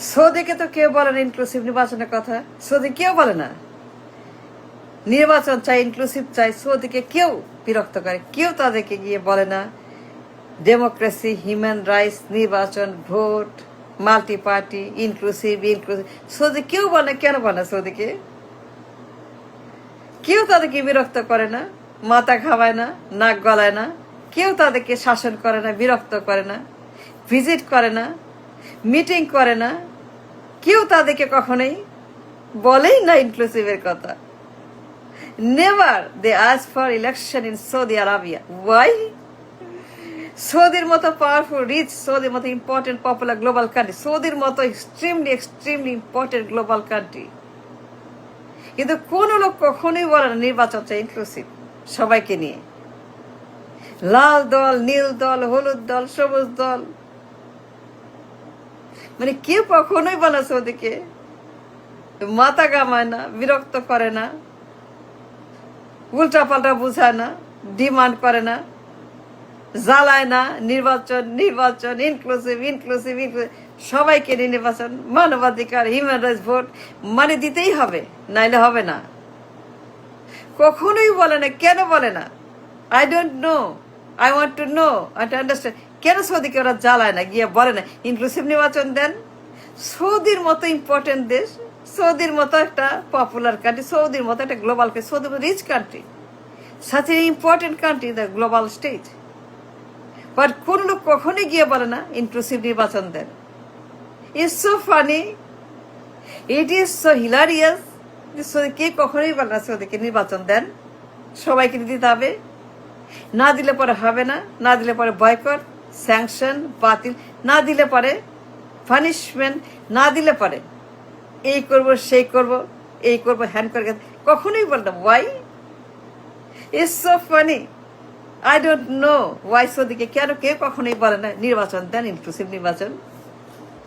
সৌদিকে তো কেউ বলে না ইনক্লুসিভ নির্বাচনের কথা, সৌদি কেউ বলে না নির্বাচন চাই, ইনক্লুসিভ চাই। সৌদিকে কেউ বিরক্ত করে, কেউ তাদেরকে গিয়ে বলে না ডেমোক্রেসি, হিউম্যান রাইটস, নির্বাচন, vote, multi party, inclusive. Saudi কেউ বলে না। কেন বলে না? সৌদিকে কেউ তাদেরকে বিরক্ত করে না, মাথা ঘামায় না, নাক গলায় না, কেউ তাদেরকে শাসন করে না, বিরক্ত করে না, ভিজিট করে না, মিটিং করে না, কেউ তাদেরকে কখনোই বলেই না ইনক্লুসিভের কথা। Never they ask for election in Saudi Arabia. Why? সৌদির মতো পাওয়ারফুল, রিচ, সৌদির মতো ইম্পর্টেন্ট, পপুলার গ্লোবাল কান্ট্রি, সৌদির মতো এক্সট্রিমলি ইম্পর্টেন্ট গ্লোবাল কান্ট্রি, কিন্তু কোন লোক কখনোই বলে না নির্বাচন চাই ইনক্লুসিভ, সবাইকে নিয়ে। লাল দল, নীল দল, হলুদ দল, সবুজ দল, মানে কেউ কখনোই বলে না। সৌদিকে মাথা ঘামায় না, বিরক্ত করে না, উল্টা পাল্টা বুঝায় না, ডিমান্ড করে না, জ্বালায় না। নির্বাচন নির্বাচন, ইনক্লুসিভ ইনক্লুসিভ ইনক্লুসিভ, সবাইকে নিয়ে নির্বাচন, মানবাধিকার, হিউম্যান রাইটস, ভোট মানে দিতেই হবে, নাইলে হবে না। কখনোই বলে না। কেন বলে না? I don't no, I want to know, I to understand. কেন সৌদিকে ওরা জ্বালায় না, গিয়ে বলে না ইনক্লুসিভ নির্বাচন দেন? সৌদির মতো ইম্পর্টেন্ট দেশ, সৌদির মতো একটা পপুলার কান্ট্রি, সৌদির মতো একটা গ্লোবাল কান্ট্রি, সৌদির মতো rich country, such a important country, the global stage. But কোন লোক কখনোই গিয়ে বলে না ইনক্লুসিভ নির্বাচন দেন। It's so funny, it is so hilarious. কে কখনোই বলে না সৌদিকে নির্বাচন দেন, সবাইকে দিতে হবে, না দিলে পরে হবে না, না দিলে পরে বয়কট, স্যাংশন, বাতিল, না দিলে পরে পানিশমেন্ট, না দিলে পরে এই করব, সেই করব, এই করব, হ্যান্ড করে, কখনোই বলে না। Why? It's so funny. I don't know why সৌদিকে কেন কেউ কখনোই বলে না নির্বাচন দেন, ইনক্লুসিভ নির্বাচন।